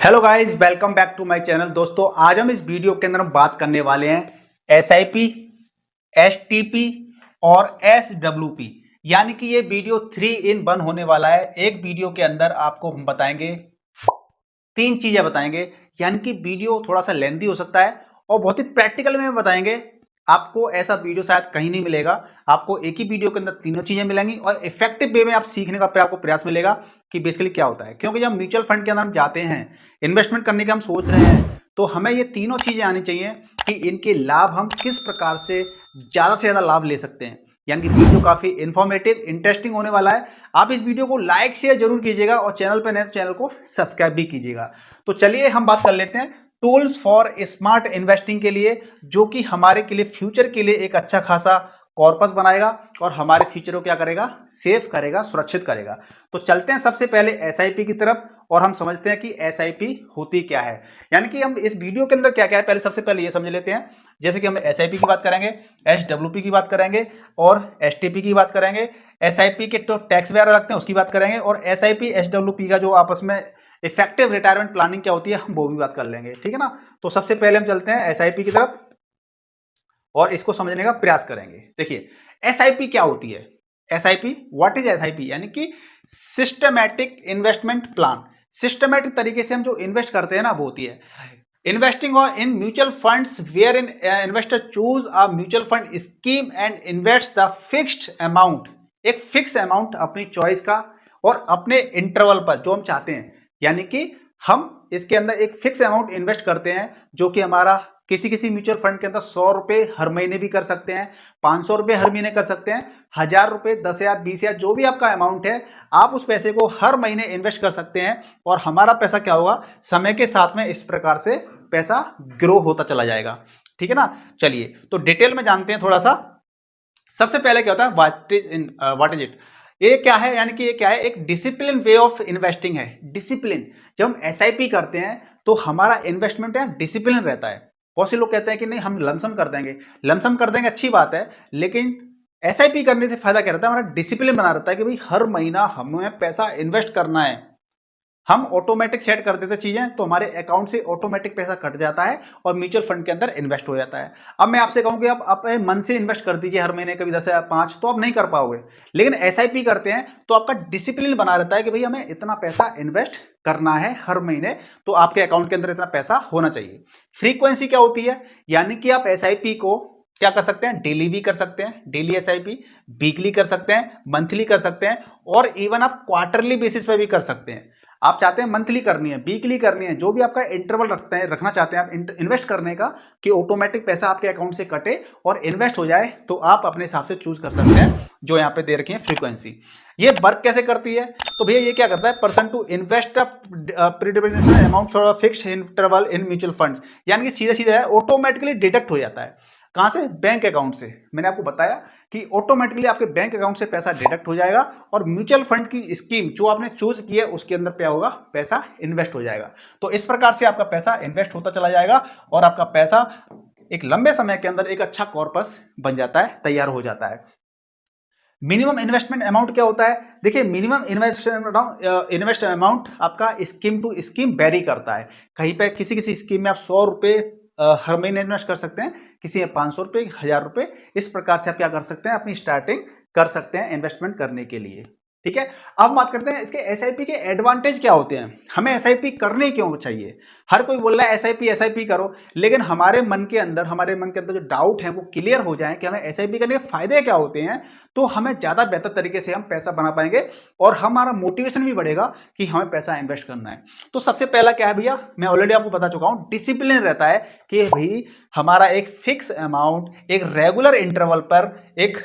Hello guys, welcome back to my channel. दोस्तों, आज हम इस वीडियो के अंदर हम बात करने वाले हैं एसआईपी, एसटीपी और एसडब्ल्यूपी। यानी कि ये वीडियो 3 in 1 होने वाला है। एक वीडियो के अंदर आपको हम बताएंगे, तीन चीजें बताएंगे। यानी कि वीडियो थोड़ा सा लेंथी हो सकता है और बहुत ही प्रैक्टिकल में बताएंगे। आपको ऐसा वीडियो शायद कहीं नहीं मिलेगा। आपको एक ही वीडियो के अंदर तीनों चीजें मिलेंगी और इफेक्टिव वे में आप सीखने का आपको प्रयास मिलेगा कि बेसिकली क्या होता है। क्योंकि जब म्यूचुअल फंड के अंदर हम जाते हैं, इन्वेस्टमेंट करने का हम सोच रहे हैं, तो हमें ये तीनों चीजें आनी चाहिए कि इनके लाभ हम किस प्रकार से ज्यादा लाभ ले सकते हैं। यानी कि वीडियो काफी इंफॉर्मेटिव, इंटरेस्टिंग होने वाला है। आप इस वीडियो को लाइक शेयर जरूर कीजिएगा और चैनल पर नए तो चैनल को सब्सक्राइब भी कीजिएगा। तो चलिए हम बात कर लेते हैं टूल्स फॉर स्मार्ट इन्वेस्टिंग के लिए, जो कि हमारे के लिए फ्यूचर के लिए एक अच्छा खासा कॉर्पस बनाएगा और हमारे फ्यूचर को क्या करेगा, सेफ करेगा, सुरक्षित करेगा। तो चलते हैं सबसे पहले एसआईपी की तरफ और हम समझते हैं कि एसआईपी होती क्या है। यानी कि हम इस वीडियो के अंदर क्या क्या है, पहले सबसे पहले ये समझ लेते हैं। जैसे कि हम एसआईपी की बात करेंगे, एसडब्ल्यूपी की बात करेंगे और एसटीपी की बात करेंगे। एसआईपी के तो टैक्स वगैरह लगते हैं उसकी बात करेंगे, और एसआईपी एसडब्ल्यूपी का जो आपस में इफेक्टिव रिटायरमेंट प्लानिंग क्या होती है हम वो भी बात कर लेंगे। ठीक है ना। तो सबसे पहले हम चलते हैं एसआईपी की तरफ और इसको समझने का प्रयास करेंगे। देखिए, एसआईपी क्या होती है। SIP, what is SIP? यानी कि सिस्टमैटिक इन्वेस्टमेंट प्लान। सिस्टमैटिक तरीके से हम जो इन्वेस्ट करते हैं ना, वो होती है investing in mutual funds where an investor choose a mutual fund scheme and invest the fixed amount. एक फिक्स अमाउंट अपनी चॉइस का और अपने इंटरवल पर जो हम चाहते हैं। यानी कि हम इसके अंदर एक फिक्स अमाउंट इन्वेस्ट करते हैं, जो कि हमारा किसी किसी म्यूचुअल फंड के अंदर 100 रुपए हर महीने भी कर सकते हैं, 500 रुपए हर महीने कर सकते हैं, 1000 रुपए, 10,000, 20,000, जो भी आपका अमाउंट है, आप उस पैसे को हर महीने इन्वेस्ट कर सकते हैं। और हमारा पैसा क्या होगा, समय के साथ में इस प्रकार से पैसा ग्रो होता चला जाएगा। ठीक है ना। चलिए तो डिटेल में जानते हैं थोड़ा सा। सबसे पहले क्या होता है, व्हाट इज इट? ये क्या है? यानी कि ये क्या है, एक डिसिप्लिन वे ऑफ इन्वेस्टिंग है। डिसिप्लिन, जब हम एसआईपी करते हैं तो हमारा इन्वेस्टमेंट है डिसिप्लिन रहता है। बहुत से लोग कहते हैं कि नहीं हम लमसम कर देंगे। लमसम कर देंगे अच्छी बात है, लेकिन एसआईपी करने से फायदा क्या रहता है, हमारा डिसिप्लिन बना रहता है कि भाई हर महीना हमें पैसा इन्वेस्ट करना है। हम ऑटोमेटिक सेट कर देते चीजें तो हमारे अकाउंट से ऑटोमेटिक पैसा कट जाता है और म्यूचुअल फंड के अंदर इन्वेस्ट हो जाता है। अब मैं आपसे कहूं कि आप अपने मन से इन्वेस्ट कर दीजिए हर महीने कभी 10 या 5, तो आप नहीं कर पाओगे। लेकिन एसआईपी करते हैं तो आपका डिसिप्लिन बना रहता है कि भाई हमें इतना पैसा इन्वेस्ट करना है हर महीने, तो आपके अकाउंट के अंदर इतना पैसा होना चाहिए। फ्रीक्वेंसी क्या होती है? यानी कि आप एसआईपी को क्या कर सकते हैं, डेली भी कर सकते हैं, डेली एसआईपी, वीकली कर सकते हैं, मंथली कर सकते हैं, और इवन आप क्वार्टरली बेसिस पे भी कर सकते हैं। आप चाहते हैं मंथली करनी है, वीकली करनी है, जो भी आपका इंटरवल रखते हैं, रखना चाहते हैं आप इन्वेस्ट करने का, कि ऑटोमेटिक पैसा आपके अकाउंट से कटे और इन्वेस्ट हो जाए, तो आप अपने हिसाब से चूज कर सकते हैं जो यहाँ पे दे रखी है फ्रीक्वेंसी। ये वर्क कैसे करती है? तो भैया ये क्या करता है, person to invest predetermination amount for fixed interval in mutual funds. यानी कि सीधा सीधा है, ऑटोमेटिकली डिडक्ट हो जाता है। कहां से? बैंक अकाउंट से। मैंने आपको बताया कि ऑटोमेटिकली आपके बैंक अकाउंट से पैसा डिडक्ट हो जाएगा और म्यूचुअल फंड की स्कीम जो आपने चूज की है उसके अंदर क्या होगा, पैसा इन्वेस्ट हो जाएगा। तो इस प्रकार से आपका पैसा इन्वेस्ट होता चला जाएगा और आपका पैसा एक लंबे समय के अंदर एक अच्छा कॉर्पस बन जाता है, तैयार हो जाता है। मिनिमम इन्वेस्टमेंट अमाउंट क्या होता है? देखिए, मिनिमम इन्वेस्ट अमाउंट आपका स्कीम टू स्कीम वेरी करता है। कहीं पे किसी किसी स्कीम में आप 100 रुपए हर महीने इन्वेस्ट कर सकते हैं, किसी में 500 रुपए, 1000 रुपए। इस प्रकार से आप क्या कर सकते हैं, अपनी स्टार्टिंग कर सकते हैं इन्वेस्टमेंट करने के लिए। ठीक है। अब बात करते हैं इसके एसआईपी के एडवांटेज क्या होते हैं, हमें एसआईपी करनी क्यों चाहिए। हर कोई बोल रहा है एसआईपी एसआईपी करो, लेकिन हमारे मन के अंदर जो डाउट है वो क्लियर हो जाए कि हमें एसआईपी करने के फायदे क्या होते हैं, तो हमें ज्यादा बेहतर तरीके से हम पैसा बना पाएंगे और हमारा मोटिवेशन भी बढ़ेगा कि हमें पैसा इन्वेस्ट करना है। तो सबसे पहला क्या है भैया, मैं ऑलरेडी आपको बता चुका हूं, डिसिप्लिन रहता है कि भाई हमारा एक फिक्स अमाउंट एक रेगुलर इंटरवल पर एक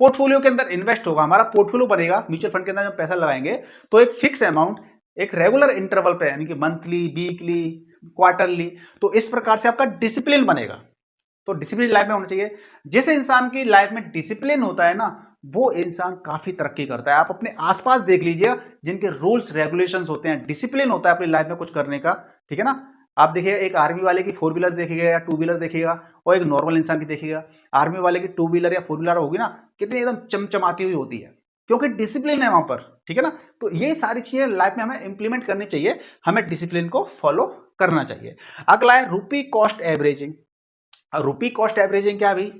पोर्टफोलियो के अंदर इन्वेस्ट होगा। हमारा पोर्टफोलियो बनेगा म्यूचुअल फंड के अंदर, जब पैसा लगाएंगे तो एक फिक्स अमाउंट एक रेगुलर इंटरवल पे, यानी कि मंथली, वीकली, क्वार्टरली। तो इस प्रकार से आपका डिसिप्लिन बनेगा। तो डिसिप्लिन लाइफ में होना चाहिए। जिस इंसान की लाइफ में डिसिप्लिन होता है ना, वो इंसान काफी तरक्की करता है। आप अपने आसपास देख लीजिए, जिनके रूल्स रेगुलेशंस होते हैं, डिसिप्लिन होता है अपनी लाइफ में कुछ करने का। ठीक है ना। आप देखिए, एक आर्मी वाले की 4 व्हीलर देखिएगा या 2 व्हीलर देखिएगा, और एक नॉर्मल इंसान की देखिएगा। आर्मी वाले की 2 व्हीलर या 4 व्हीलर होगी ना, कितनी एकदम चमचमाती हुई होती है। क्योंकि डिसिप्लिन है वहां पर, ठीक है ना। तो ये सारी चीजें लाइफ में हमें इंप्लीमेंट करनी चाहिए, हमें डिसिप्लिन को फॉलो करना चाहिए। अगला है रुपी कॉस्ट एवरेजिंग। रुपी कॉस्ट एवरेजिंग क्या भाई?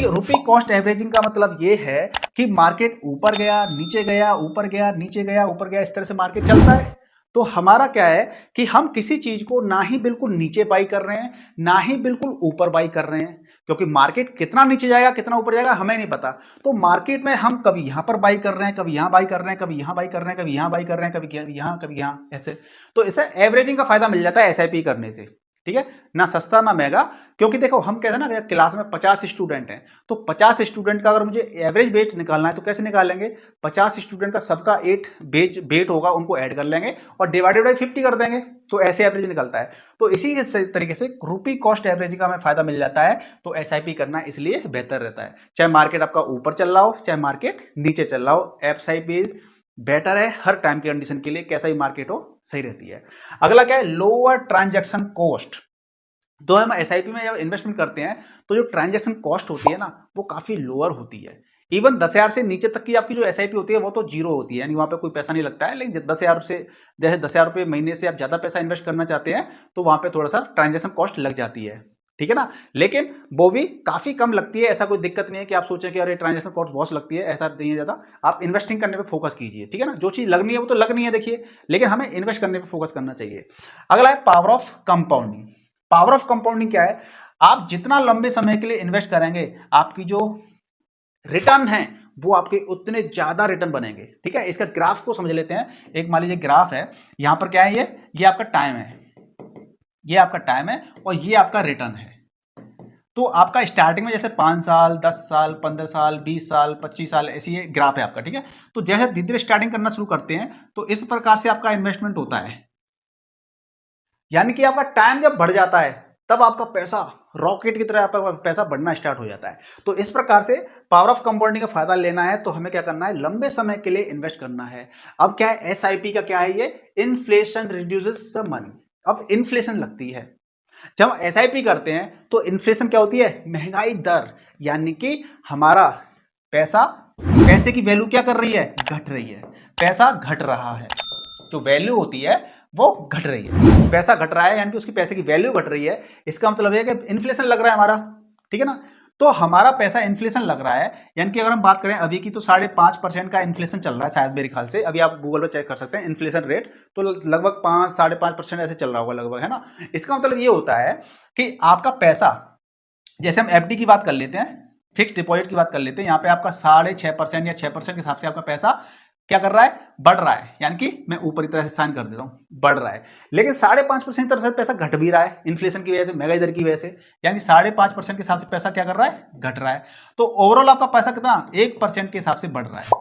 रुपी कॉस्ट एवरेजिंग का मतलब ये है कि मार्केट ऊपर गया नीचे गया, ऊपर गया नीचे गया, ऊपर गया, इस तरह से मार्केट चलता है। तो हमारा क्या है कि हम किसी चीज को ना ही बिल्कुल नीचे बाई कर रहे हैं, ना ही बिल्कुल ऊपर बाई कर रहे हैं, क्योंकि मार्केट कितना नीचे जाएगा कितना ऊपर जाएगा हमें नहीं पता। तो मार्केट में हम कभी यहां पर बाई कर रहे हैं, कभी यहां बाई कर रहे हैं, कभी यहां बाई कर रहे हैं, कभी यहां बाई कर रहे हैं, कभी यहां ऐसे। तो इसे एवरेजिंग का फायदा मिल जाता है एसआईपी करने से, ठीक है ना, सस्ता ना महंगा। क्योंकि देखो हम कहते हैं ना, क्लास में 50 स्टूडेंट हैं, तो 50 स्टूडेंट का अगर मुझे एवरेज वेट निकालना है तो कैसे निकालेंगे? 50 स्टूडेंट का सबका 8 वेट होगा, उनको ऐड कर लेंगे और डिवाइडेड बाई 50 कर देंगे, तो ऐसे एवरेज निकलता है। तो इसी तरीके से रुपी कॉस्ट एवरेज का हमें फायदा मिल जाता है। तो एसआईपी करना इसलिए बेहतर रहता है, चाहे मार्केट आपका ऊपर चल रहा हो चाहे मार्केट नीचे चल रहा हो, एसआईपी बेटर है हर टाइम की कंडीशन के लिए, कैसा ही मार्केट हो सही रहती है। अगला क्या है? Lower transaction cost. तो हम एसआईपी में जब इन्वेस्टमेंट करते हैं तो जो ट्रांजैक्शन कॉस्ट होती है ना, वो काफी लोअर होती है। इवन 10,000 से नीचे तक की आपकी जो एसआईपी होती है वो तो जीरो होती है, यानी वहां पे कोई पैसा नहीं लगता है। लेकिन 10,000 से, जैसे 10,000 रुपये महीने से आप ज्यादा पैसा इन्वेस्ट करना चाहते हैं तो वहां पे थोड़ा सा ट्रांजेक्शन कॉस्ट लग जाती है, ठीक है ना। लेकिन वो भी काफी कम लगती है, ऐसा कोई दिक्कत नहीं है कि आप सोचें कि अरे ट्रांजेक्शन कॉस्ट बहुत लगती है, ऐसा नहीं है ज्यादा। आप इन्वेस्टिंग करने पे फोकस कीजिए, ठीक है ना। जो चीज लगनी है वो तो लगनी है देखिए, लेकिन हमें इन्वेस्ट करने पे फोकस करना चाहिए। अगला है power of compounding. Power of compounding क्या है? आप जितना लंबे समय के लिए इन्वेस्ट करेंगे, आपकी जो रिटर्न है वो आपके उतने ज्यादा रिटर्न बनेंगे, ठीक है। इसका ग्राफ को समझ लेते हैं। एक मान लीजिए ग्राफ है, यहां पर क्या है, ये आपका टाइम है, ये आपका टाइम है और ये आपका रिटर्न है। तो आपका स्टार्टिंग में जैसे 5 साल, 10 साल, 15 साल, 20 साल, 25 साल, ऐसी ये ग्राफ है आपका, ठीक है। तो जैसे धीरे धीरे स्टार्टिंग करना शुरू करते हैं तो इस प्रकार से आपका इन्वेस्टमेंट होता है, यानी कि आपका टाइम जब बढ़ जाता है तब आपका पैसा रॉकेट की तरह आपका पैसा बढ़ना स्टार्ट हो जाता है। तो इस प्रकार से पावर ऑफ कंपाउंडिंग का फायदा लेना है तो हमें क्या करना है? लंबे समय के लिए इन्वेस्ट करना है। अब क्या है एसआईपी का? क्या है ये? Inflation reduces the money. अब इन्फ्लेशन लगती है जब हम एसआईपी करते हैं तो इन्फ्लेशन क्या होती है? महंगाई दर, यानी कि हमारा पैसे की वैल्यू क्या कर रही है? घट रही है, पैसा घट रहा है, जो वैल्यू होती है वो घट रही है। पैसा घट रहा है यानी कि उसकी पैसे की वैल्यू घट रही है, इसका मतलब है कि इन्फ्लेशन लग रहा है हमारा, ठीक है ना। तो हमारा पैसा इन्फ्लेशन लग रहा है, यानी कि अगर हम बात करें अभी की तो 5.5% का इन्फ्लेशन चल रहा है शायद मेरे ख्याल से, अभी आप गूगल पर चेक कर सकते हैं इन्फ्लेशन रेट, तो लगभग 5-5.5% ऐसे चल रहा होगा लगभग, है ना। इसका मतलब ये होता है कि आपका पैसा, जैसे हम एफडी की बात कर लेते हैं, फिक्स डिपॉजिट की बात कर लेते हैं, यहाँ पे आपका 6.5% या 6% के हिसाब से आपका पैसा क्या कर रहा है? बढ़ रहा है, यानी कि मैं ऊपर की तरह से साइन कर देता हूं, बढ़ रहा है। लेकिन 5.5% तरह से पैसा घट भी रहा है इन्फ्लेशन की वजह से, महंगाई दर की वजह से, यानी 5.5% के हिसाब से पैसा क्या कर रहा है? घट रहा है। तो ओवरऑल आपका पैसा कितना? 1% के हिसाब से बढ़ रहा है।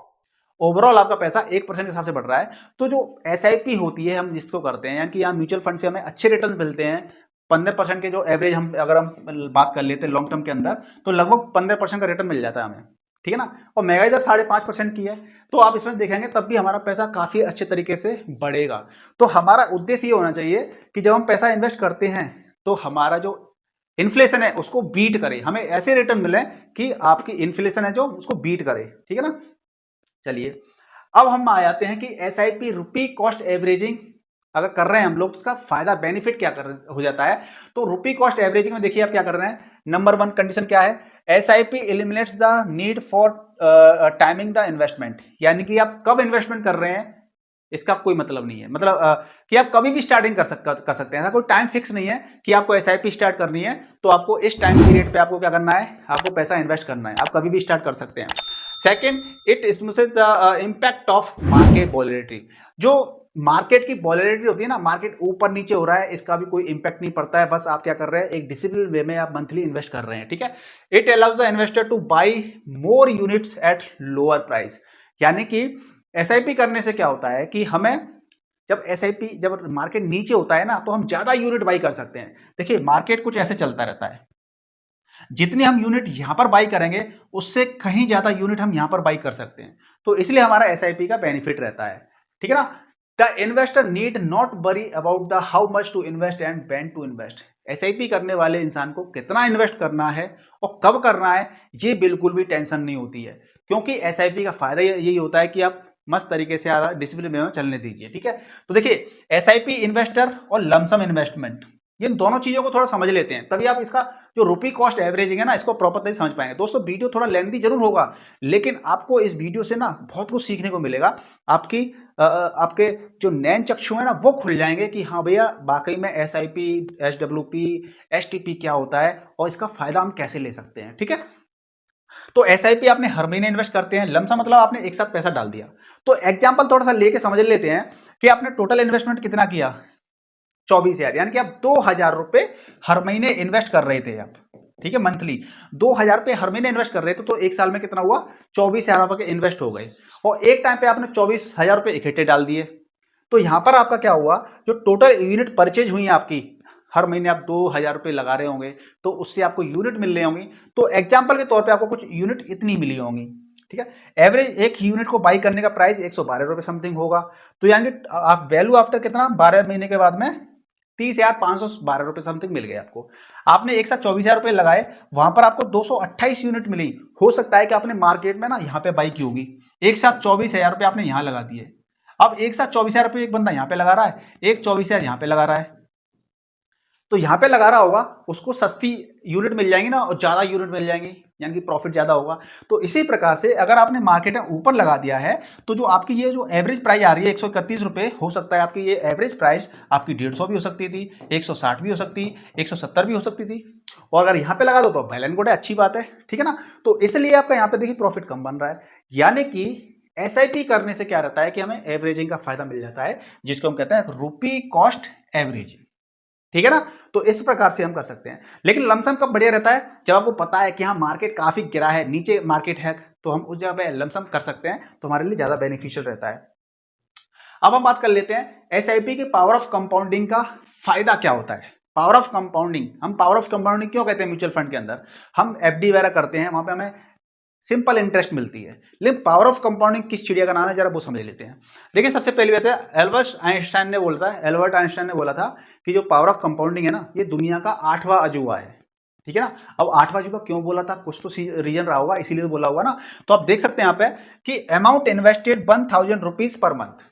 ओवरऑल आपका पैसा 1% के हिसाब से बढ़ रहा है। तो जो एसआईपी होती है हम जिसको करते हैं, यानी कि यहाँ म्यूचुअल फंड से हमें अच्छे रिटर्न मिलते हैं, 15% के जो एवरेज हम अगर हम बात कर लेते हैं लॉन्ग टर्म के अंदर, तो लगभग 15% का रिटर्न मिल जाता है हमें, ठीक है ना। और महंगाई दर 5.5% की है, तो आप इसमें देखेंगे तब भी हमारा पैसा काफी अच्छे तरीके से बढ़ेगा। तो हमारा उद्देश्य ये होना चाहिए कि जब हम पैसा इन्वेस्ट करते हैं तो हमारा जो इन्फ्लेशन है उसको बीट करे, हमें ऐसे रिटर्न मिले कि आपकी इन्फ्लेशन है जो उसको बीट करे, ठीक है ना। चलिए अब हम आ जाते हैं कि एसआईपी रुपी कॉस्ट एवरेजिंग अगर कर रहे हैं हम लोग तो उसका फायदा बेनिफिट क्या हो जाता है। तो रुपी कॉस्ट एवरेजिंग में देखिए आप क्या कर रहे हैं, नंबर 1 कंडीशन क्या है? SIP eliminates the need for timing the investment, यानी कि आप कब इन्वेस्टमेंट कर रहे हैं इसका कोई मतलब नहीं है, मतलब कि आप कभी भी स्टार्टिंग कर सकते हैं, ऐसा कोई टाइम फिक्स नहीं है कि आपको एसआईपी स्टार्ट करनी है तो आपको इस टाइम पीरियड पे आपको क्या करना है, आपको पैसा इन्वेस्ट करना है, आप कभी भी स्टार्ट कर सकते हैं। Second, it smooths the impact of market volatility. जो मार्केट की वॉलेटिलिटी होती है ना, मार्केट ऊपर नीचे हो रहा है, इसका भी कोई इंपैक्ट नहीं पड़ता है, बस आप क्या कर रहे हैं, एक डिसिप्लिन वे में आप मंथली इन्वेस्ट कर रहे हैं, ठीक है। It allows the investor two by more units at lower price, यानी कि एसआईपी करने से क्या होता है कि हमें जब मार्केट नीचे होता है ना तो हम ज्यादा यूनिट बाई कर सकते हैं। देखिए मार्केट कुछ ऐसे चलता रहता है, जितनी हम यूनिट यहां पर बाई करेंगे उससे कहीं ज्यादा यूनिट हम यहां पर बाई कर सकते हैं, तो इसलिए हमारा एसआईपी का बेनिफिट रहता है, ठीक है ना। The investor need not worry about the how much to invest and when to invest. SIP करने वाले इंसान को कितना इन्वेस्ट करना है और कब करना है ये बिल्कुल भी टेंशन नहीं होती है, क्योंकि एसआईपी का फायदा यही होता है कि आप मस्त तरीके से डिसिप्लिन में चलने दीजिए, ठीक है। तो देखिए, एसआईपी इन्वेस्टर और लमसम इन्वेस्टमेंट, ये दोनों चीजों को थोड़ा समझ लेते हैं, तभी आप इसका जो रुपी कॉस्ट एवरेजिंग है ना, इसको प्रॉपर तरीके समझ पाएंगे। दोस्तों, वीडियो थोड़ा लेंथी जरूर होगा, लेकिन आपको इस वीडियो से ना बहुत कुछ सीखने को मिलेगा। आपके जो नैन चक्षु है ना, वो खुल जाएंगे कि हाँ भैया, वाकई में एसआईपी, एसडब्ल्यूपी, एसटीपी क्या होता है और इसका फायदा हम कैसे ले सकते हैं, ठीक है। तो एसआईपी आपने हर महीने इन्वेस्ट करते हैं, लमसम मतलब आपने एक साथ पैसा डाल दिया। तो एग्जांपल थोड़ा सा लेके समझ लेते हैं कि आपने टोटल इन्वेस्टमेंट कितना किया, 24,000, यानी कि आप 2,000 रुपए हर महीने इन्वेस्ट कर रहे थे आप, ठीक है, मंथली 2,000 रुपए हर महीने इन्वेस्ट कर रहे थे। तो एक साल में कितना हुआ, 24,000 रुपए इन्वेस्ट हो गए, और एक टाइम पे आपने 24,000 रुपए इकट्ठे डाल दिए। तो यहां पर आपका क्या हुआ, जो टोटल यूनिट परचेज हुई है आपकी, हर महीने आप 2,000 रुपए लगा रहे होंगे, तो उससे आपको यूनिट मिल रही होंगी। तो एग्जाम्पल के तौर पर आपको कुछ यूनिट इतनी मिली होंगी, ठीक है। एवरेज एक यूनिट को बाई करने का प्राइस 112 रुपए समथिंग होगा। तो यानी कि आप वैल्यू आफ्टर कितना, 12 महीने के बाद में 30,512 रुपए समथिंग मिल गए आपको। आपने एक साथ 24,000 रुपए लगाए, वहां पर आपको 228 यूनिट मिली। हो सकता है कि आपने मार्केट में ना यहाँ पे बाई की होगी, एक साथ 24,000 रुपए आपने यहाँ लगा दिए। अब एक साथ 24,000 रुपए एक बंदा यहाँ पे लगा रहा है, एक 24,000 यहाँ पे लगा रहा है, तो यहां पे लगा रहा होगा, उसको सस्ती यूनिट मिल जाएंगी ना, और ज्यादा यूनिट मिल जाएंगी, यानी कि प्रॉफिट ज्यादा होगा। तो इसी प्रकार से अगर आपने मार्केट में ऊपर लगा दिया है, तो जो आपकी ये जो एवरेज प्राइस आ रही है 131 रुपए, हो सकता है आपकी ये एवरेज प्राइस आपकी 150 भी हो सकती थी, 160 भी हो सकती, 170 भी हो सकती थी। और अगर यहाँ पे लगा दो तो वेल एंड गुड है, अच्छी बात है, ठीक है ना। तो इसलिए आपका यहाँ पे देखिए प्रॉफिट कम बन रहा है। यानी कि एसआईपी करने से क्या रहता है कि हमें एवरेजिंग का फायदा मिल जाता है, जिसको हम कहते हैं रुपी कॉस्ट एवरेजिंग, ठीक है ना। तो इस प्रकार से हम कर सकते हैं। लेकिन लमसम कब बढ़िया रहता है, जब आपको पता है कि हाँ मार्केट काफी गिरा है, नीचे मार्केट है, तो हम उस जगह पे लमसम कर सकते हैं, तो हमारे लिए ज्यादा बेनिफिशियल रहता है। अब हम बात कर लेते हैं एसआईपी के पावर ऑफ कंपाउंडिंग का फायदा क्या होता है। पावर ऑफ कंपाउंडिंग, हम पावर ऑफ कंपाउंडिंग क्यों कहते हैं, म्यूचुअल फंड के अंदर हम एफडी वगैरह करते हैं, वहां पे हमें सिंपल इंटरेस्ट मिलती है। लेकिन पावर ऑफ कंपाउंडिंग किस चिड़िया का नाम है, जरा वो समझ लेते हैं। देखिए, सबसे पहली बात है, एल्बर्ट आइंस्टाइन ने बोला था कि जो पावर ऑफ कंपाउंडिंग है ना, ये दुनिया का 8वां अजूबा है, ठीक है ना। अब 8वां अजूबा क्यों बोला था, कुछ तो रीजन रहा होगा, इसीलिए बोला होगा ना। तो आप देख सकते हैं यहाँ पे कि amount invested 1,000 rupees per month,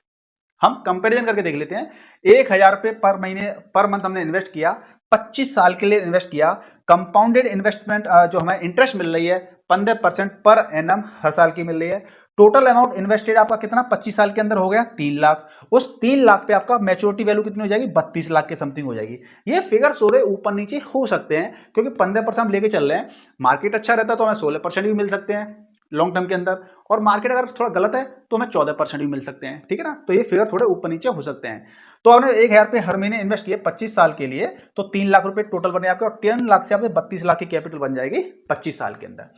हम कंपैरिजन करके देख लेते हैं। 1,000 रुपए पर महीने पर मंथ हमने इन्वेस्ट किया, 25 साल के लिए इन्वेस्ट किया। कंपाउंडेड इन्वेस्टमेंट जो हमें इंटरेस्ट मिल रही है 15% पर एनम हर साल की मिल रही है। टोटल अमाउंट इन्वेस्टेड आपका कितना 25 साल के अंदर हो गया 3 लाख। उस 3 लाख पे आपका मैच्योरिटी वैल्यू कितनी हो जाएगी, 32 लाख के समथिंग हो जाएगी। ये फिगर थोड़े ऊपर नीचे हो सकते हैं, क्योंकि 15% हम लेके चल रहे हैं, मार्केट अच्छा रहता है तो हमें 16% भी मिल सकते हैं लॉन्ग टर्म के अंदर, और मार्केट अगर थोड़ा गलत है तो हमें 14% भी मिल सकते हैं, ठीक है ना। तो ये फिगर थोड़े ऊपर नीचे हो सकते हैं। तो आपने 1,000 रुपए हर महीने इन्वेस्ट किए 25 साल के लिए, तो 3 लाख रुपए टोटल बने आपके, और 10 लाख से आपके 32 लाख की कैपिटल बन जाएगी 25 साल के अंदर।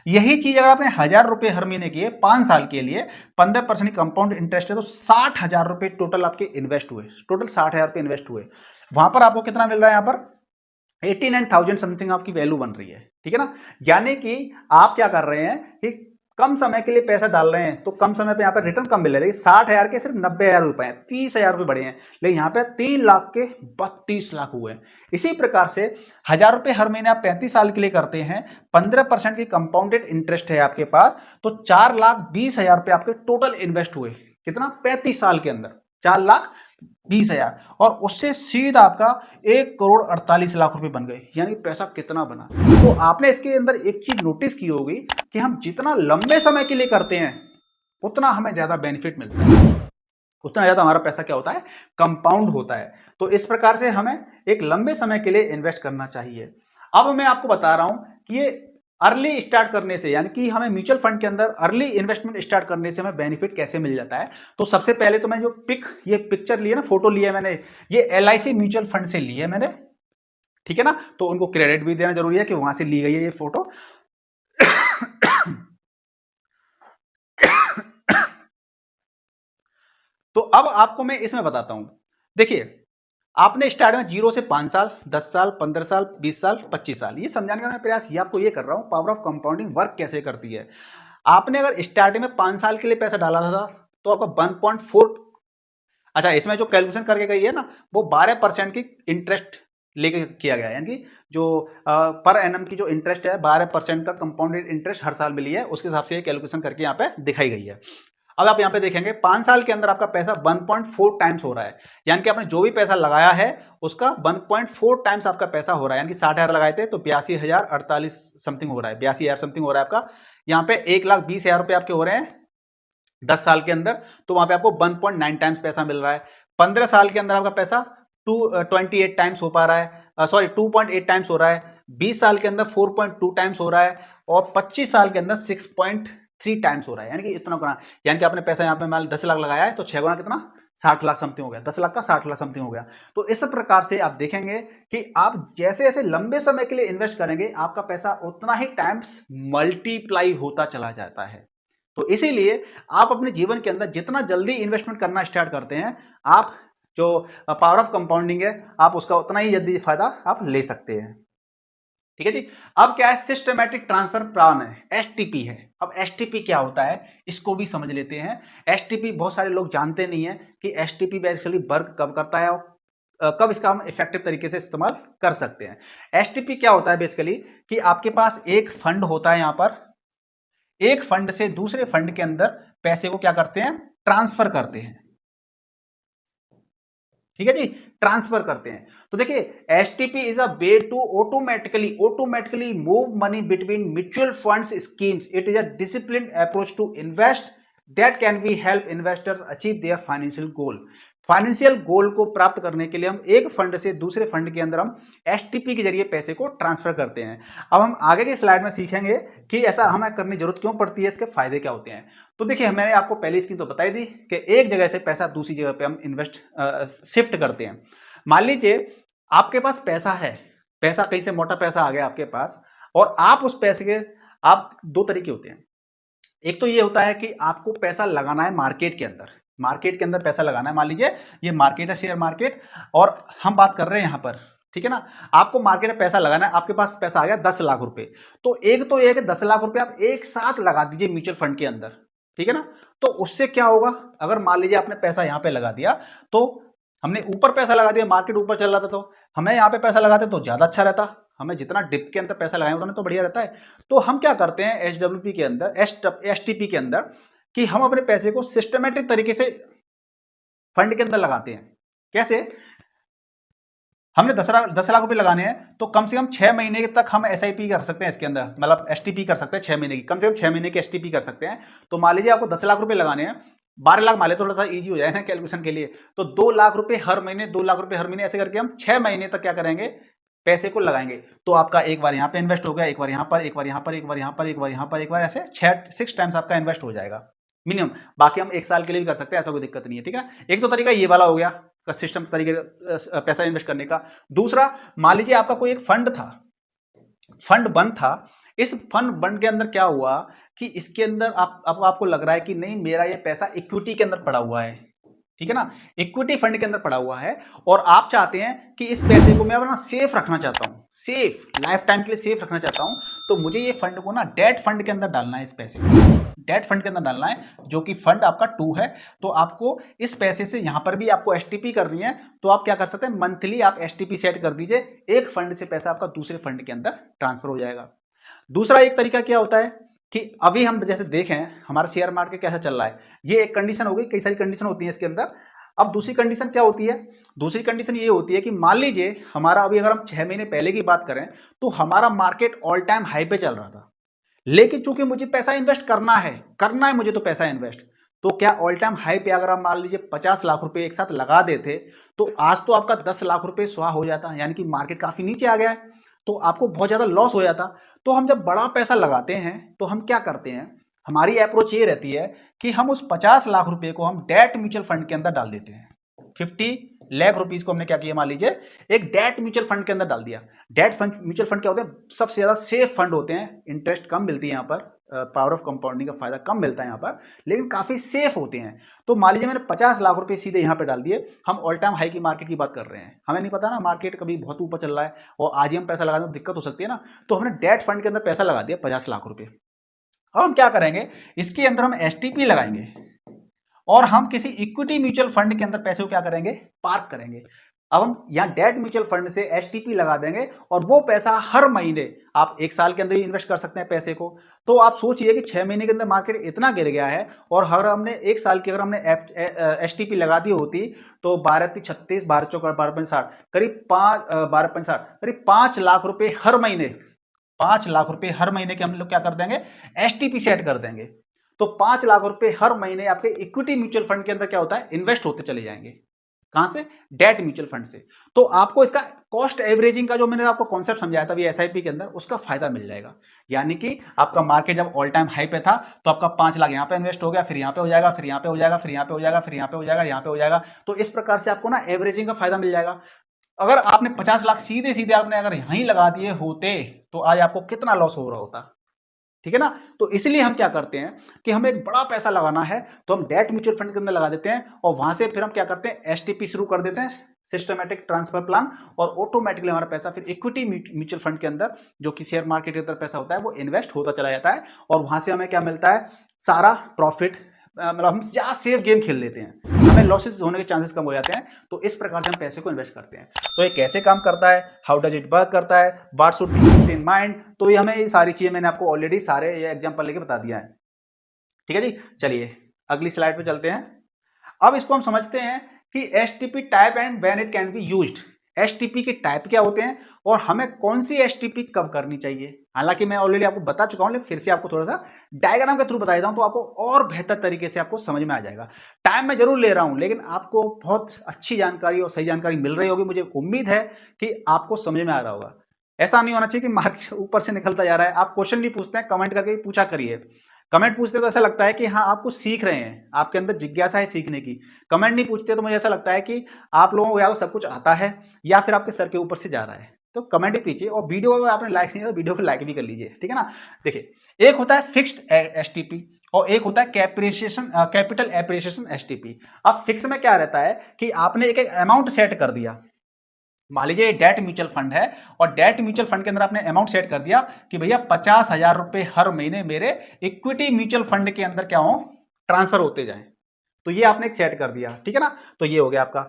यही चीज अगर आपने 1,000 रुपए हर महीने किए 5 साल के लिए, 15% कंपाउंड इंटरेस्ट है, तो 60,000 रुपए टोटल आपके इन्वेस्ट हुए, टोटल 60,000 रुपए इन्वेस्ट हुए। वहां पर आपको कितना मिल रहा है, यहाँ पर 89,000 समथिंग आपकी वैल्यू बन रही है, ठीक है ना। यानी कि आप क्या कर रहे हैं कि कम समय के लिए पैसा डाल रहे हैं, तो कम समय पे यहाँ पे रिटर्न कम मिल रहा है। 60,000 के सिर्फ 90,000 रुपए हैं, 30,000 रुपए बढ़े हैं, लेकिन यहाँ पे 3 लाख के 32 लाख हुए हैं। इसी प्रकार से 1,000 रुपए हर महीने आप 35 साल के लिए करते हैं, 15% की कंपाउंडेड इंटरेस्ट है आपके पास, तो 4,20,000 रुपए आपके टोटल इन्वेस्ट हुए, कितना 35 साल के अंदर 4,20,000, और उससे सीधा आपका 1,48,00,000 रुपए बन गए। यानी पैसा कितना बना। तो आपने इसके अंदर एक चीज नोटिस की होगी कि हम जितना लंबे समय के लिए करते हैं, उतना हमें ज्यादा बेनिफिट मिलता है, उतना ज्यादा हमारा पैसा क्या होता है, कंपाउंड होता है। तो इस प्रकार से हमें एक लंबे समय के लिए इन्वेस्ट करना चाहिए। अब मैं आपको बता रहा हूं कि ये अर्ली स्टार्ट करने से, यानी कि हमें म्यूचुअल फंड के अंदर अर्ली इन्वेस्टमेंट स्टार्ट करने से हमें बेनिफिट कैसे मिल जाता है। तो सबसे पहले तो मैं जो ये पिक्चर ली है ना, फोटो लिया मैंने, ये LIC म्यूचुअल फंड से ली है मैंने, ठीक है ना। तो उनको क्रेडिट भी देना जरूरी है कि वहां से ली गई है ये फोटो। तो अब आपको मैं इसमें बताता हूं। देखिए, आपने स्टार्ट में 0 से 5 साल, 10 साल, 15 साल, 20 साल, 25 साल, ये समझाने का मैं प्रयास ये आपको ये कर रहा हूं, पावर ऑफ कंपाउंडिंग वर्क कैसे करती है। आपने अगर स्टार्टिंग में 5 साल के लिए पैसा डाला था, तो आपका 1.4, अच्छा इसमें जो कैलकुलेशन करके गई है ना, वो 12% की इंटरेस्ट लेके किया गया है, यानी कि जो पर एनम की जो इंटरेस्ट है 12% का कंपाउंडेड इंटरेस्ट हर साल मिली है, उसके हिसाब से ये कैलकुलेशन करके यहाँ पे दिखाई गई है। अब आप यहाँ पे देखेंगे 5 साल के अंदर आपका पैसा 1.4 टाइम्स हो रहा है, यानी कि आपने जो भी पैसा लगाया है उसका 1.4 टाइम्स आपका पैसा हो रहा है, यानी कि 60,000 लगाए थे तो 82,048 समथिंग हो रहा है, 82,000 समथिंग हो रहा है आपका। यहाँ पे 1,20,000 रुपए आपके हो रहे हैं 10 साल के अंदर, तो वहां पे आपको 1.9 टाइम्स पैसा मिल रहा है। 15 साल के अंदर आपका पैसा 28 टाइम्स हो पा रहा है, सॉरी 2.8 टाइम्स हो रहा है। 20 साल के अंदर 4.2 टाइम्स हो रहा है और 25 साल के अंदर 6.3 टाइम्स हो रहा है, यानी कि इतना गुना, यानी कि आपने पैसा यहाँ पे मान 10 लाख लगाया है तो 6 गुना कितना 60 लाख समथिंग हो गया, 10 लाख का 60 लाख समथिंग हो गया। तो इस प्रकार से आप देखेंगे कि आप जैसे जैसे लंबे समय के लिए इन्वेस्ट करेंगे आपका पैसा उतना ही टाइम्स मल्टीप्लाई होता चला जाता है। तो इसीलिए आप अपने जीवन के अंदर जितना जल्दी इन्वेस्टमेंट करना स्टार्ट करते हैं, आप जो पावर ऑफ कंपाउंडिंग है आप उसका उतना ही जल्दी फायदा आप ले सकते हैं। ठीक है जी। अब क्या है, सिस्टमैटिक ट्रांसफर प्लान है, एसटीपी है। अब एसटीपी क्या होता है इसको भी समझ लेते हैं। एसटीपी बहुत सारे लोग जानते नहीं है कि एसटीपी बेसिकली वर्क कब करता है और कब इसका हम इफेक्टिव तरीके से इस्तेमाल कर सकते हैं। एसटीपी क्या होता है बेसिकली कि आपके पास एक फंड होता है, यहां पर एक फंड से दूसरे फंड के अंदर पैसे को क्या करते हैं, ट्रांसफर करते हैं। ठीक है जी, ट्रांसफर करते हैं। तो देखिए STP is a way to automatically move money between mutual funds schemes. It is a disciplined approach to invest that can be help investors achieve their financial goal. Financial goal को प्राप्त करने के लिए हम एक फंड से दूसरे fund के अंदर हम एसटीपी के जरिए पैसे को ट्रांसफर करते हैं। अब हम आगे की स्लाइड में सीखेंगे कि ऐसा हमें करने की जरूरत क्यों पड़ती है, इसके फायदे क्या होते हैं। तो देखिए मैंने आपको पहली स्कीम तो बताई दी कि एक जगह से पैसा दूसरी जगह पे हम इन्वेस्ट शिफ्ट करते हैं। मान लीजिए आपके पास पैसा है, पैसा कहीं से मोटा पैसा आ गया आपके पास और आप उस पैसे के, आप दो तरीके होते हैं। एक तो ये होता है कि आपको पैसा लगाना है मार्केट के अंदर, मार्केट के अंदर पैसा लगाना है। मान लीजिए ये मार्केट है, शेयर मार्केट, और हम बात कर रहे हैं यहां पर, ठीक है ना। आपको मार्केट में पैसा लगाना है, आपके पास पैसा आ गया 10 लाख रुपए, तो एक तो ये है कि 10 लाख रुपए आप एक साथ लगा दीजिए म्यूचुअल फंड के अंदर, ठीक है ना। तो उससे क्या होगा, अगर मान लीजिए आपने पैसा यहां पे लगा दिया तो हमने ऊपर पैसा लगा दिया, मार्केट ऊपर चल रहा था तो हमें यहाँ पे पैसा लगाते तो ज्यादा अच्छा रहता, हमें जितना डिप के अंदर पैसा लगाएंगे उतना तो बढ़िया रहता है। तो हम क्या करते हैं एचडब्ल्यूपी के अंदर, एसटीपी के अंदर, कि हम अपने पैसे को सिस्टमेटिक तरीके से फंड के अंदर लगाते हैं। कैसे, हमने 10 लाख रुपए लगाने हैं तो कम से कम 6 महीने तक हम एसआईपी कर सकते हैं इसके अंदर, मतलब एसटीपी कर सकते हैं 6 महीने की, कम से कम 6 महीने की एसटीपी कर सकते हैं। तो मान लीजिए आपको 10 लाख रुपए लगाने हैं, 12 लाख मान ले, थोड़ा सा इजी हो जाए ना कैलकुलेशन के लिए, तो 2 लाख रुपए हर महीने, 2 लाख रुपए हर महीने, ऐसे करके हम 6 महीने तक क्या करेंगे, पैसे को लगाएंगे। तो आपका एक बार यहाँ पे इन्वेस्ट हो गया, एक बार यहाँ पर, एक बार यहाँ पर, एक बार यहाँ पर, एक बार यहाँ पर, एक बार ऐसे 6 टाइम्स आपका इन्वेस्ट हो जाएगा मिनिमम। बाकी हम 1 साल के लिए भी कर सकते हैं, ऐसा कोई दिक्कत नहीं है, ठीक है। एक तो तरीका ये वाला हो गया का सिस्टम तरीके पैसा इन्वेस्ट करने का। दूसरा, मान लीजिए आपका कोई एक फंड था, फंड बंद था, इस फंड बंद के अंदर क्या हुआ कि इसके अंदर आपको लग रहा है कि नहीं मेरा ये पैसा इक्विटी के अंदर पड़ा हुआ है, ठीक है ना, इक्विटी फंड के अंदर पड़ा हुआ है, और आप चाहते हैं कि इस पैसे को मैं अपना सेफ रखना चाहता हूं, सेफ लाइफ टाइम के लिए सेफ रखना चाहता हूं, तो मुझे ये फंड को ना डेट फंड के अंदर डालना है, इस पैसे को डेट फंड के अंदर डालना है, जो कि फंड आपका 2 है। तो आपको इस पैसे से यहां पर भी आपको एसटीपी करनी है, तो आप क्या कर सकते हैं, मंथली आप एसटीपी सेट कर दीजिए, एक फंड से पैसा आपका दूसरे फंड के अंदर ट्रांसफर हो जाएगा। दूसरा एक तरीका क्या होता है कि अभी हम जैसे देखें हमारा शेयर मार्केट कैसा चल रहा है, ये एक कंडीशन हो गई, कई सारी कंडीशन होती है इसके अंदर। अब दूसरी कंडीशन क्या होती है, दूसरी कंडीशन ये होती है कि मान लीजिए हमारा अभी अगर हम 6 महीने पहले की बात करें तो हमारा मार्केट ऑल टाइम हाई पे चल रहा था, लेकिन चूंकि मुझे पैसा इन्वेस्ट करना है मुझे तो पैसा इन्वेस्ट, तो क्या ऑल टाइम हाई पे अगर आप मान लीजिए 50 लाख रुपए एक साथ लगा देते तो आज तो आपका 10 लाख रुपए स्वाहा हो जाता, यानी कि मार्केट काफी नीचे आ गया है तो आपको बहुत ज्यादा लॉस हो जाता। तो हम जब बड़ा पैसा लगाते हैं तो हम क्या करते हैं, हमारी अप्रोच ये रहती है कि हम उस 50 लाख रुपए को हम डेट म्यूचुअल फंड के अंदर डाल देते हैं। 50 लाख रुपीस को हमने क्या किया, मान लीजिए एक डेट म्यूचुअल फंड के अंदर डाल दिया। डेट फंड म्यूचुअल फंड क्या होते हैं, सबसे ज्यादा सेफ फंड होते हैं, इंटरेस्ट कम मिलती है यहाँ पर, पावर ऑफ कंपाउंडिंग का फायदा कम मिलता है यहाँ पर, लेकिन काफी सेफ होते हैं। तो मान लीजिए मैंने 50 लाख रुपए सीधे यहाँ पे डाल दिए, हम ऑल टाइम हाई की मार्केट की बात कर रहे हैं, हमें नहीं पता ना मार्केट कभी बहुत ऊपर चल रहा है और आज ही हम पैसा लगा दें तो दिक्कत हो सकती है ना। तो हमने डेट फंड के अंदर पैसा लगा दिया 50 लाख रुपए। अब हम क्या करेंगे, इसके अंदर हम एसटीपी लगाएंगे और हम किसी इक्विटी म्यूचुअल फंड के अंदर पैसे को क्या करेंगे, पार्क करेंगे। अब हम यहाँ डेट म्यूचुअल फंड से एसटीपी लगा देंगे और वो पैसा हर महीने आप 1 साल के अंदर ही इन्वेस्ट कर सकते हैं पैसे को। तो आप सोचिए कि 6 महीने के अंदर मार्केट इतना गिर गया है और अगर हमने 1 साल की अगर हमने एसटीपी लगा दी होती तो 12×3 = 36, 12×4 = 12×5 = 60, करीब 12×5 = करीब 5 लाख रुपए हर महीने, 5 लाख रुपए हर महीने के हम लोग क्या कर देंगे, एसटीपी सेट कर देंगे। तो 5 लाख रुपए हर महीने आपके इक्विटी म्यूचुअल फंड के अंदर क्या होता है, इन्वेस्ट होते चले जाएंगे। कहां से, डेट म्यूचुअल फंड से। तो आपको इसका कॉस्ट एवरेजिंग का जो मैंने आपको कॉन्सेप्ट समझाया था एसआईपी के अंदर, उसका फायदा मिल जाएगा। यानी कि आपका मार्केट जब ऑल टाइम हाई पे था तो आपका 5 लाख यहां पे इन्वेस्ट हो गया, फिर यहां पे हो जाएगा, फिर यहां पे हो जाएगा, फिर यहां पे हो जाएगा, फिर यहां पे हो जाएगा, यहां पे हो जाएगा। तो इस प्रकार से आपको ना एवरेजिंग का फायदा मिल जाएगा। अगर आपने 50 लाख सीधे सीधे आपने अगर यहीं लगा दिए होते तो आज आपको कितना लॉस हो रहा होता, ठीक है ना। तो इसलिए हम क्या करते हैं कि हमें एक बड़ा पैसा लगाना है तो हम डेट म्यूचुअल फंड के अंदर लगा देते हैं और वहां से फिर हम क्या करते हैं, एसटीपी शुरू कर देते हैं, सिस्टमैटिक ट्रांसफर प्लान, और ऑटोमेटिकली हमारा पैसा फिर इक्विटी म्यूचुअल फंड के अंदर जो कि शेयर मार्केट के अंदर पैसा होता है वो इन्वेस्ट होता चला जाता है और वहां से हमें क्या मिलता है, सारा प्रॉफिट। मतलब हम ज्यादा सेफ गेम खेल लेते हैं, हमें लॉसेस होने के चांसेस कम हो जाते हैं। तो इस प्रकार से हम पैसे को इन्वेस्ट करते हैं। तो ये कैसे काम करता है, हाउ डज इट वर्क करता है, what should be keep in mind, तो ये हमें ये सारी चीजें मैंने आपको ऑलरेडी सारे ये एग्जांपल लेके बता दिया है। ठीक है जी, चलिए अगली स्लाइड पे चलते हैं। अब इसको हम समझते हैं कि STP type and when it can be used. STP के टाइप क्या होते हैं और हमें कौन सी एसटीपी कब करनी चाहिए। हालांकि मैं ऑलरेडी आपको बता चुका हूं, लेकिन फिर से आपको थोड़ा सा डायग्राम के थ्रू बता देता हूं तो आपको और बेहतर तरीके से आपको समझ में आ जाएगा। टाइम मैं जरूर ले रहा हूं लेकिन आपको बहुत अच्छी जानकारी और सही जानकारी मिल रही होगी, मुझे उम्मीद है कि आपको समझ में आ रहा होगा। ऐसा नहीं होना चाहिए कि मार्क ऊपर से निकलता जा रहा है। आप क्वेश्चन नहीं पूछते हैं, कमेंट करके पूछा करिए। कमेंट पूछते तो ऐसा लगता है कि हाँ आप कुछ सीख रहे हैं, आपके अंदर जिज्ञासा है सीखने की। कमेंट नहीं पूछते तो मुझे ऐसा लगता है कि आप लोगों को या तो सब कुछ आता है या फिर आपके सर के ऊपर से जा रहा है। तो कमेंट ही कीजिए और वीडियो को आपने लाइक नहीं किया तो वीडियो को लाइक भी कर लीजिए, ठीक है ना। देखिए, एक होता है फिक्स्ड एसटीपी और एक होता है कैपिटल एप्रिसिएशन एसटीपी। अब फिक्स में क्या रहता है कि आपने एक अमाउंट सेट कर दिया। मान लीजिए डेट म्यूचुअल फंड है और डेट म्यूचुअल फंड के अंदर आपने अमाउंट सेट कर दिया कि भैया 50,000 रुपए हर महीने मेरे इक्विटी म्यूचुअल फंड के अंदर क्या हो, ट्रांसफर होते जाएं। तो ये आपने एक सेट कर दिया, ठीक है ना। तो ये हो गया आपका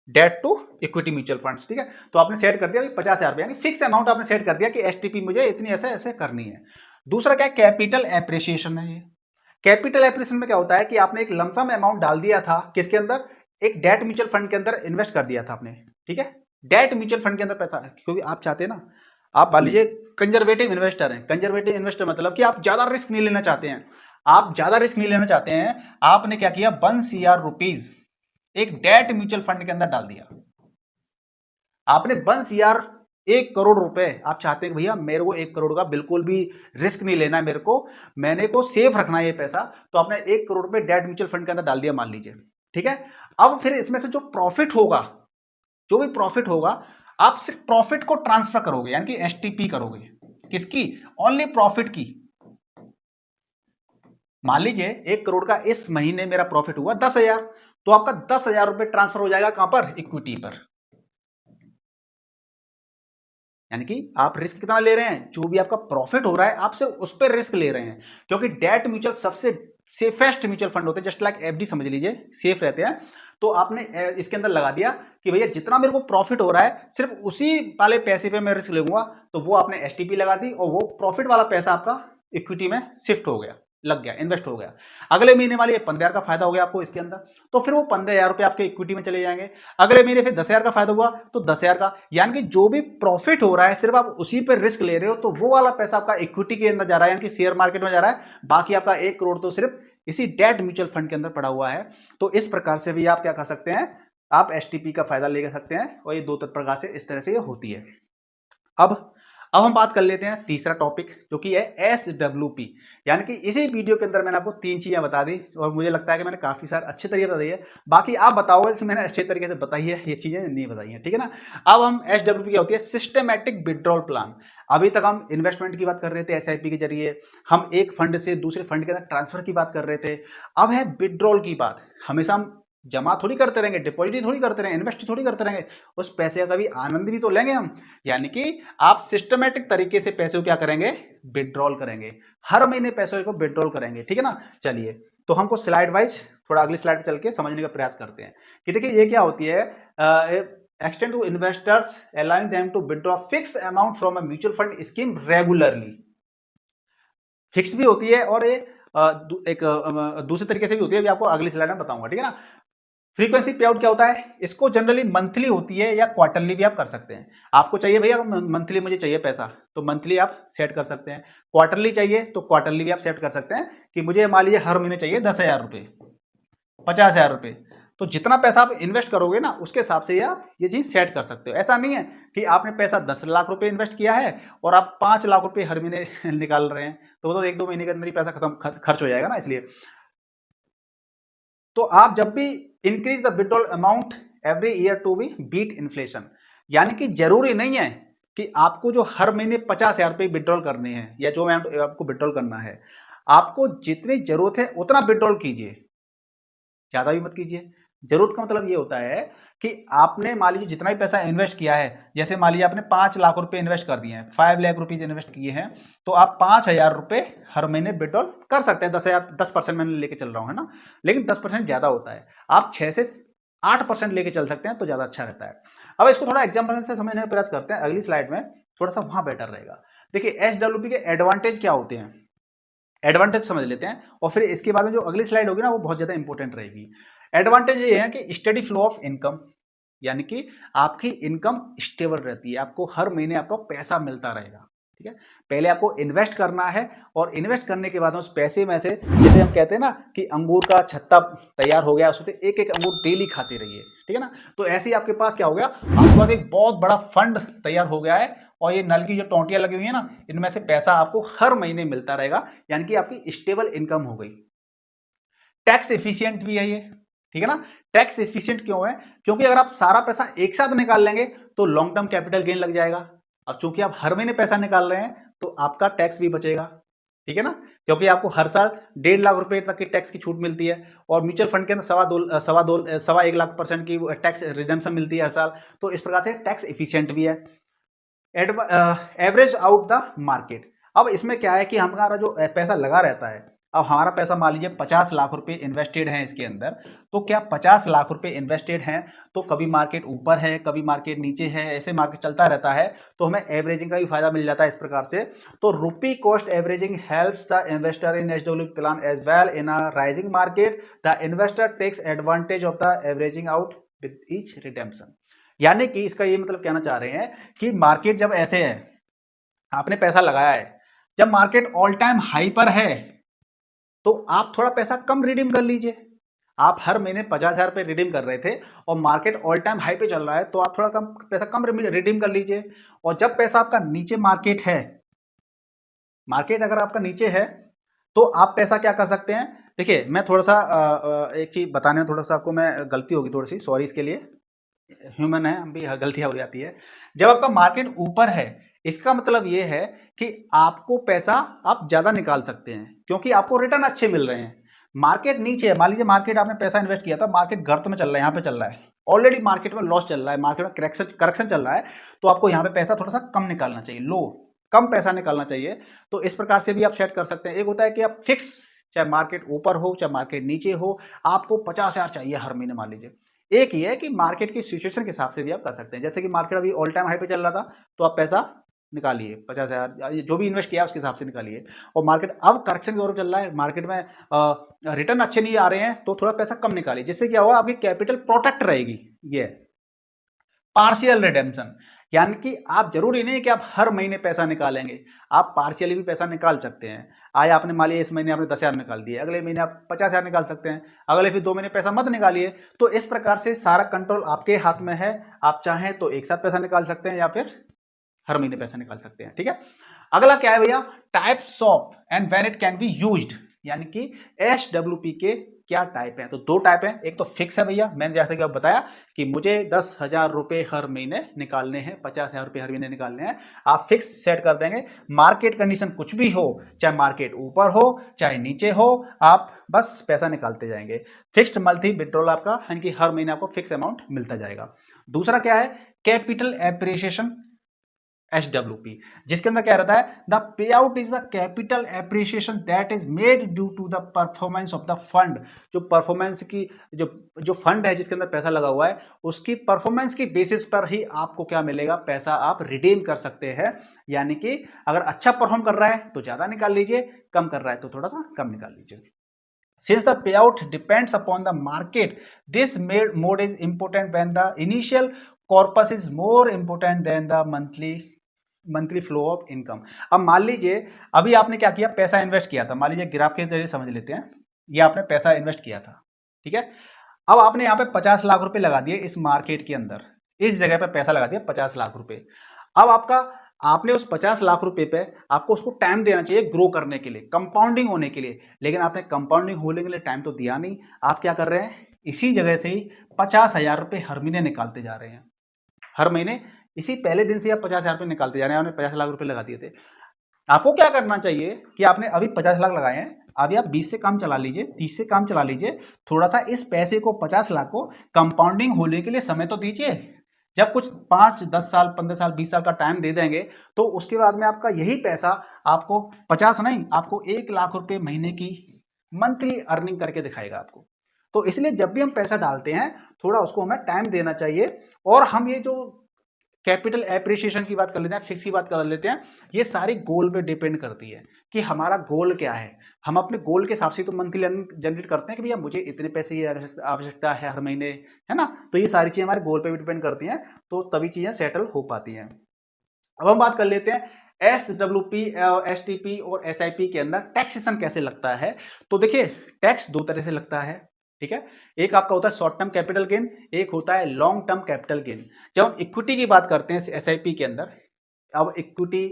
debt to equity mutual funds, ठीक है। तो आपने सेट कर दिया 50,000 रुपए, यानी फिक्स अमाउंट आपने सेट कर दिया कि एसटीपी मुझे इतनी ऐसे ऐसे करनी है। दूसरा क्या है, कैपिटल एप्रिसिएशन है। ये कैपिटल एप्रिसिएशन में क्या होता है कि आपने एक लमसम अमाउंट डाल दिया था किसके अंदर, एक डेट म्यूचुअल फंड के अंदर इन्वेस्ट कर दिया था आपने, ठीक है। डेट म्यूचुअल फंड के अंदर पैसा है क्योंकि आप चाहते हैं ना, आप मान लीजिए कंजर्वेटिव इन्वेस्टर हैं। कंजर्वेटिव इन्वेस्टर मतलब कि आप ज्यादा रिस्क नहीं लेना चाहते हैं। आप ज्यादा रिस्क नहीं लेना चाहते हैं, आपने क्या किया, 1 CR रुपीज एक डेट म्यूचुअल फंड के अंदर डाल दिया। आपने 1 CR 1 करोड़ रुपए आप चाहते हैं कि भैया मेरे को 1 करोड़ का बिल्कुल भी रिस्क नहीं लेना है, मेरे को मैंने को सेफ रखना है ये पैसा। तो आपने 1 करोड़ रुपए डेट म्यूचुअल फंड के अंदर डाल दिया मान लीजिए, ठीक है। अब फिर इसमें से जो प्रॉफिट होगा, जो भी प्रॉफिट होगा, आप सिर्फ प्रॉफिट को ट्रांसफर करोगे, यानी कि एसटीपी करोगे। किसकी, ओनली प्रॉफिट की। मान लीजिए 1 करोड़ का इस महीने मेरा प्रॉफिट हुआ 10,000, तो आपका 10,000 रुपए ट्रांसफर हो जाएगा कहां पर, इक्विटी पर। यानी कि आप रिस्क कितना ले रहे हैं, जो भी आपका प्रॉफिट हो रहा है आप सिर्फ उस पर रिस्क ले रहे हैं। क्योंकि डेट म्यूचुअल सबसे सेफेस्ट म्यूचुअल फंड होते हैं, जस्ट लाइक एफडी समझ लीजिए, सेफ रहते हैं। तो आपने इसके अंदर लगा दिया कि भैया जितना मेरे को प्रॉफिट हो रहा है सिर्फ उसी वाले पैसे पे मैं रिस्क लूंगा। तो वो आपने एसटीपी लगा दी और वो प्रॉफिट वाला पैसा आपका इक्विटी में शिफ्ट हो गया, लग गया, इन्वेस्ट हो गया। अगले महीने वाले 15,000 का फायदा हो गया आपको इसके अंदर, तो फिर वो 15,000 रुपए आपके इक्विटी में चले जाएंगे। अगले महीने फिर 10,000 का फायदा हुआ तो 10,000 का, यानी कि जो भी प्रॉफिट हो रहा है सिर्फ आप उसी पर रिस्क ले रहे हो, तो वो वाला पैसा आपका इक्विटी के अंदर जा रहा है, यानी कि शेयर मार्केट में जा रहा है। बाकी आपका 1 करोड़ तो सिर्फ इसी डेट म्यूचुअल फंड के अंदर पड़ा हुआ है। तो इस प्रकार से भी आप क्या कर सकते हैं, आप एसटीपी का फायदा ले सकते हैं और ये दो प्रकार से इस तरह से ये होती है। अब हम बात कर लेते हैं तीसरा टॉपिक जो कि है SWP। यानी कि इसी वीडियो के अंदर मैंने आपको 3 चीजें बता दी और मुझे लगता है कि मैंने काफी सारे अच्छे तरीके बता दिए। बाकी आप बताओगे कि मैंने अच्छे तरीके से बताई है, ये चीजें नहीं बताई हैं, ठीक है ना। अब हम SWP क्या होती है, सिस्टमैटिक विड्रॉल प्लान। अभी तक हम इन्वेस्टमेंट की बात कर रहे थे एसआईपी के जरिए, हम एक फंड से दूसरे फंड के अंदर ट्रांसफर की बात कर रहे थे। अब है विड्रॉल की बात। हमेशा हम जमा थोड़ी करते रहेंगे, डिपॉजिट थोड़ी करते रहेंगे, इन्वेस्ट थोड़ी करते रहेंगे, उस पैसे का कभी आनंद भी तो लेंगे हम। यानी कि आप सिस्टमेटिक तरीके से पैसे को क्या करेंगे, विड्रॉल करेंगे, हर महीने पैसे को विड्रॉल करेंगे, ठीक है ना। चलिए तो हमको स्लाइड वाइज थोड़ा अगली स्लाइड पे चल के समझने का प्रयास करते हैं कि देखिए ये क्या होती है। Extend to investors allowing them to withdraw fix amount from a mutual fund scheme regularly. Fix भी होती है और ये एक दूसरे तरीके से भी होती है, अभी आपको अगली स्लाइड में बताऊंगा, ठीक है ना। फ्रीक्वेंसी पे आउट क्या होता है, इसको जनरली मंथली होती है या क्वार्टरली भी आप कर सकते हैं। आपको चाहिए भैया मंथली मुझे चाहिए पैसा, तो मंथली आप सेट कर सकते हैं। क्वार्टरली चाहिए तो क्वार्टरली भी आप सेट कर सकते हैं कि मुझे मान लीजिए हर महीने चाहिए 10,000 रुपये, 50,000 रुपये। तो जितना पैसा आप इन्वेस्ट करोगे ना उसके हिसाब से आप ये चीज सेट कर सकते हो। ऐसा नहीं है कि आपने पैसा 10 लाख रुपए इन्वेस्ट किया है और आप 5 लाख रुपए हर महीने निकाल रहे हैं, तो वो तो 1-2 महीने के अंदर ही पैसा खर्च हो जाएगा ना। इसलिए तो आप जब भी increase the withdrawal amount every year to be beat inflation, यानी कि जरूरी नहीं है कि आपको जो हर महीने 50,000 रुपये विड्रॉल करने हैं या जो अमाउंट आपको विड्रॉल करना है, आपको जितनी जरूरत है उतना विड्रॉल कीजिए, ज्यादा भी मत कीजिए। जरूरत का मतलब ये होता है कि आपने मान लीजिए जितना भी पैसा इन्वेस्ट किया है, जैसे मान लीजिए आपने 5 लाख रुपए इन्वेस्ट कर दिए हैं, 5 लाख रुपीज इन्वेस्ट किए हैं, तो आप 5,000 रुपए हर महीने विड्रॉल कर सकते हैं। 10% मैंने लेके चल रहा हूँ, है ना, लेकिन 10% ज्यादा होता है। आप 6 से 8% लेके चल सकते हैं तो ज्यादा अच्छा रहता है। अब इसको थोड़ा एग्जाम्पल से समझने का प्रयास करते हैं, अगली स्लाइड में थोड़ा सा वहां बेटर रहेगा। देखिए SWP के एडवांटेज क्या होते हैं, एडवांटेज समझ लेते हैं और फिर इसके बाद में जो अगली स्लाइड होगी ना वो बहुत ज्यादा इंपॉर्टेंट रहेगी। एडवांटेज ये है कि स्टेडी फ्लो ऑफ इनकम, यानी कि आपकी इनकम स्टेबल रहती है, आपको हर महीने आपको पैसा मिलता रहेगा, ठीक है। पहले आपको इन्वेस्ट करना है और इन्वेस्ट करने के बाद उस पैसे में से, जैसे हम कहते हैं ना कि अंगूर का छत्ता तैयार हो गया, उसमें एक एक अंगूर डेली खाते रहिए, ठीक है ना। तो ऐसे ही आपके पास क्या हो गया, आपके पास एक बहुत बड़ा फंड तैयार हो गया है और ये नल की जो टोंटियां लगी हुई है ना, इनमें से पैसा आपको हर महीने मिलता रहेगा, यानी कि आपकी स्टेबल इनकम हो गई। टैक्स एफिशिएंट भी है ये, ठीक है ना। टैक्स एफिशिएंट क्यों है, क्योंकि अगर आप सारा पैसा एक साथ निकाल लेंगे तो लॉन्ग टर्म कैपिटल गेन लग जाएगा। अब चूंकि आप हर महीने पैसा निकाल रहे हैं तो आपका टैक्स भी बचेगा, ठीक है ना, क्योंकि आपको हर साल 1.5 लाख रुपए तक की टैक्स की छूट मिलती है और म्यूचुअल फंड के अंदर 1.25 लाख% की टैक्स रिडेम्पशन मिलती है हर साल। तो इस प्रकार से टैक्स एफिशिएंट भी है। एवरेज आउट द मार्केट, अब इसमें क्या है कि हमारा जो पैसा लगा रहता है, अब हमारा पैसा मान लीजिए 50 लाख रुपए इन्वेस्टेड है इसके अंदर, तो क्या 50 लाख रुपए इन्वेस्टेड हैं तो कभी मार्केट ऊपर है कभी मार्केट नीचे है, ऐसे मार्केट चलता रहता है, तो हमें एवरेजिंग का भी फायदा मिल जाता है इस प्रकार से। तो rupee cost averaging helps the investor in SWP plan as well in a rising market. The investor takes advantage of the averaging out with each redemption, यानी कि इसका ये मतलब कहना चाह रहे हैं कि मार्केट जब ऐसे है, आपने पैसा लगाया है, जब मार्केट ऑल टाइम हाई पर है तो आप थोड़ा पैसा कम रिडीम कर लीजिए। आप हर महीने 50,000 रुपए रिडीम कर रहे थे और मार्केट ऑल टाइम हाई पे चल रहा है तो आप थोड़ा कम पैसा कम रिडीम कर लीजिए। और जब पैसा आपका नीचे मार्केट है, मार्केट अगर आपका नीचे है तो आप पैसा क्या कर सकते हैं, देखिए मैं थोड़ा सा एक चीज बताने में थोड़ा सा आपको मैं गलती होगी थोड़ी सी, सॉरी इसके लिए, ह्यूमन है हम भी, गलतियां हो जाती है। जब आपका मार्केट ऊपर है इसका मतलब ये है कि आपको पैसा आप ज्यादा निकाल सकते हैं क्योंकि आपको रिटर्न अच्छे मिल रहे हैं। मार्केट नीचे है, मान लीजिए मार्केट आपने पैसा इन्वेस्ट किया था, मार्केट गर्त में चल रहा है, यहाँ पे चल रहा है, ऑलरेडी मार्केट में लॉस चल रहा है, मार्केट में करेक्शन चल रहा है, तो आपको यहाँ पे पैसा थोड़ा सा कम निकालना चाहिए, लो कम पैसा निकालना चाहिए। तो इस प्रकार से भी आप सेट कर सकते हैं। एक होता है कि आप फिक्स, चाहे मार्केट ऊपर हो चाहे मार्केट नीचे हो, आपको 50,000 चाहिए हर महीने मान लीजिए। एक ये है कि मार्केट की सिचुएशन के हिसाब से भी आप कर सकते हैं, जैसे कि मार्केट अभी ऑल टाइम हाई पे चल रहा था तो आप पैसा निकालिए 50,000, जो भी इन्वेस्ट किया उसके हिसाब से निकालिए। और मार्केट अब करेक्शन की ओर चल रहा है, मार्केट में रिटर्न अच्छे नहीं आ रहे हैं तो थोड़ा पैसा कम निकालिए, जिससे क्या होगा आपकी कैपिटल प्रोटेक्ट रहेगी। ये पार्शियल रिडेम्पशन, यानी कि आप जरूरी नहीं कि आप हर महीने पैसा निकालेंगे, आप पार्शियली भी पैसा निकाल सकते हैं। आज आपने मान लिया इस महीने आपने 10,000 निकाल दिए, अगले महीने आप 50,000 निकाल सकते हैं, अगले फिर 2 महीने पैसा मत निकालिए। तो इस प्रकार से सारा कंट्रोल आपके हाथ में है, आप चाहें तो एक साथ पैसा निकाल सकते हैं या फिर हर महीने पैसा निकाल सकते हैं, ठीक है। अगला क्या है भैया, types of and when it can be used, यानी कि SWP के क्या टाइप है। तो 2 टाइप है, एक तो फिक्स है भैया, मैंने जैसे कि आप बताया कि मुझे 10,000 रुपए हर महीने निकालने हैं, 50,000 रुपए हर महीने निकालने हैं, आप फिक्स सेट कर देंगे। मार्केट कंडीशन कुछ भी हो, चाहे मार्केट ऊपर हो चाहे नीचे हो, आप बस पैसा निकालते जाएंगे। फिक्स्ड मंथली विड्रॉल आपका, यानी कि हर महीने आपको फिक्स अमाउंट मिलता जाएगा। दूसरा क्या है, कैपिटल एप्रिसिएशन, SWP, जिसके अंदर क्या रहता है, the pay out is the capital appreciation that is made due to the performance of the fund. जो परफॉर्मेंस की जो जो फंड है जिसके अंदर पैसा लगा हुआ है, उसकी परफॉर्मेंस की बेसिस पर ही आपको क्या मिलेगा, पैसा आप रिडीम कर सकते हैं। यानी कि अगर अच्छा परफॉर्म कर रहा है तो ज्यादा निकाल लीजिए, कम कर रहा है तो थोड़ा सा कम निकाल लीजिए। Since the payout depends upon the market, this mode is important when the initial corpus is more important than the monthly flow of income. अब मान लीजिए अभी आपने क्या किया, पैसा इन्वेस्ट किया था, मान लीजिए ग्राफ के जरिए समझ लेते हैं, ये आपने पैसा इन्वेस्ट किया था, ठीक है। अब आपने यहाँ पे 50 लाख रुपए लगा दिए इस मार्केट के अंदर, इस जगह पे पैसा लगा दिया 50 लाख रुपए। अब आपने उस 50 लाख रुपए पे आपको उसको टाइम देना चाहिए ग्रो करने के लिए, कंपाउंडिंग होने के लिए, लेकिन आपने कंपाउंडिंग होने के लिए टाइम तो दिया नहीं। आप क्या कर रहे हैं, इसी जगह से ही 50,000 रुपए हर महीने निकालते जा रहे हैं। हर महीने इसी पहले दिन से आप 50,000 रुपए निकालते जा रहे हैं। आपने 50 लाख रुपए लगा दिए थे। आपको क्या करना चाहिए कि आपने अभी 50 लाख लगाए हैं, अभी आप 20 से काम चला लीजिए, 30 से काम चला लीजिए, थोड़ा सा इस पैसे को 50 लाख को कंपाउंडिंग होने के लिए समय तो दीजिए। जब कुछ 5 10 साल 15 साल 20 साल का टाइम दे देंगे तो उसके बाद में आपका यही पैसा आपको 50 नहीं, आपको 1 लाख रुपए महीने की मंथली अर्निंग करके दिखाएगा आपको। तो इसलिए जब भी हम पैसा डालते हैं थोड़ा उसको हमें टाइम देना चाहिए। और हम ये जो कैपिटल एप्रिसिएशन की बात कर लेते हैं, फिक्स की बात कर लेते हैं, ये सारी गोल पे डिपेंड करती है कि हमारा गोल क्या है। हम अपने गोल के हिसाब से तो मंथली अर्निंग जनरेट करते हैं कि भैया मुझे इतने पैसे की आवश्यकता है हर महीने, है ना। तो ये सारी चीजें हमारे गोल पे भी डिपेंड करती हैं, तो तभी चीजें सेटल हो पाती हैं। अब हम बात कर लेते हैं SWP, STP और SIP के अंदर टैक्सेशन कैसे लगता है। तो देखिए टैक्स दो तरह से लगता है, ठीक है। एक आपका होता है शॉर्ट टर्म कैपिटल गेन, एक होता है लॉन्ग टर्म कैपिटल गेन। जब हम इक्विटी की बात करते हैं SIP के अंदर, अब इक्विटी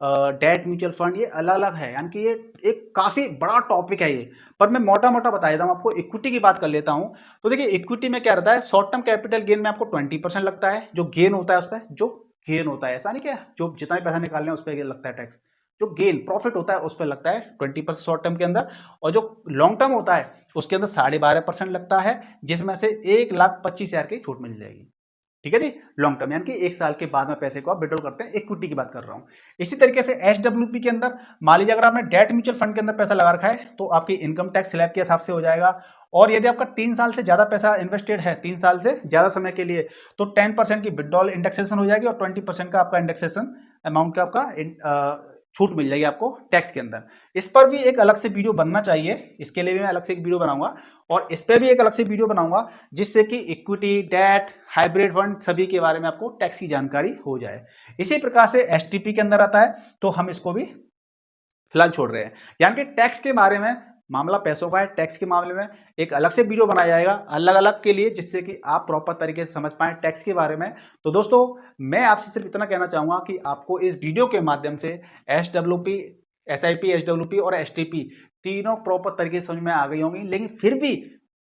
डेट म्यूचुअल फंड ये अलग अलग है, यानी कि ये एक काफी बड़ा टॉपिक है ये, पर मैं मोटा मोटा बता देता हूं आपको। इक्विटी की बात कर लेता हूं। तो देखिए इक्विटी में क्या रहता है, शॉर्ट टर्म कैपिटल गेन में आपको 20% लगता है, जो गेन होता है उस पर, जो गेन होता है, ऐसा नहीं क्या जो जितना भी पैसा निकाल रहे हैं उस पर लगता है टैक्स, जो गेन प्रॉफिट होता है उस पर लगता है 20% शॉर्ट टर्म के अंदर। और जो लॉन्ग टर्म होता है उसके अंदर 12.5% लगता है, जिसमें से 1,25,000 की छूट मिल जाएगी, ठीक है जी। लॉन्ग टर्म यानी कि 1 साल के बाद में पैसे को आप विड्रॉल करते हैं, इक्विटी की बात कर रहा हूं। इसी तरीके से SWP के अंदर मान लीजिए अगर आपने डेट म्यूचुअल फंड के अंदर पैसा लगा रखा है तो आपकी इनकम टैक्स स्लैब के हिसाब से हो जाएगा। और यदि आपका 3 साल से ज्यादा पैसा इन्वेस्टेड है, 3 साल से ज्यादा समय के लिए, तो 10% की विड्रॉल इंडेक्सेशन हो जाएगी और 20% का आपका इंडेक्सेशन अमाउंट का आपका छूट मिल जाएगी आपको टैक्स के अंदर। इस पर भी एक अलग से वीडियो बनना चाहिए, इसके लिए भी मैं अलग से एक वीडियो बनाऊंगा, और इस पर भी एक अलग से वीडियो बनाऊंगा जिससे कि इक्विटी, डेट, हाइब्रिड फंड सभी के बारे में आपको टैक्स की जानकारी हो जाए। इसी प्रकार से STP के अंदर आता है, तो हम इसको भी फिलहाल छोड़ रहे हैं। यानी कि टैक्स के बारे में मामला पैसों का है, टैक्स के मामले में एक अलग से वीडियो बनाया जाएगा अलग अलग के लिए, जिससे कि आप प्रॉपर तरीके से समझ पाएं टैक्स के बारे में। तो दोस्तों मैं आपसे सिर्फ इतना कहना चाहूंगा कि आपको इस वीडियो के माध्यम से SWP, SIP, SWP और STP तीनों प्रॉपर तरीके से समझ में आ गई होंगी। लेकिन फिर भी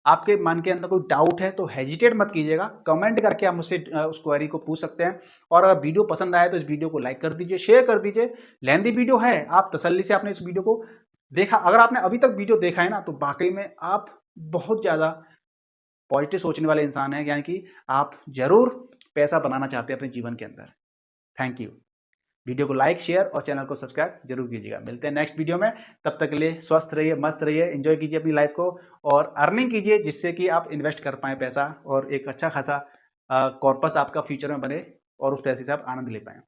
आपके मन के अंदर कोई डाउट है तो हेजिटेट मत कीजिएगा, कमेंट करके आप मुझसे उस क्वेरी को पूछ सकते हैं। और अगर वीडियो पसंद आए तो इस वीडियो को लाइक कर दीजिए, शेयर कर दीजिए। लेंथी वीडियो है, आप तसल्ली से आपने इस वीडियो को देखा, अगर आपने अभी तक वीडियो देखा है ना, तो वाकई में आप बहुत ज्यादा पॉजिटिव सोचने वाले इंसान हैं, यानी कि आप जरूर पैसा बनाना चाहते हैं अपने जीवन के अंदर। Thank you. वीडियो को लाइक, शेयर और चैनल को सब्सक्राइब जरूर कीजिएगा। मिलते हैं नेक्स्ट वीडियो में, तब तक के लिए स्वस्थ रहिए, मस्त रहिए, एंजॉय कीजिए अपनी लाइफ को और अर्निंग कीजिए, जिससे कि आप इन्वेस्ट कर पाएं पैसा और एक अच्छा खासा कॉर्पस आपका फ्यूचर में बने और उस पैसे से आप आनंद ले पाएं।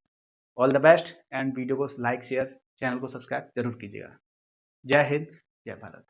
All the best, and video को लाइक, शेयर, चैनल को सब्सक्राइब जरूर कीजिएगा। जय हिंद, जय भारत।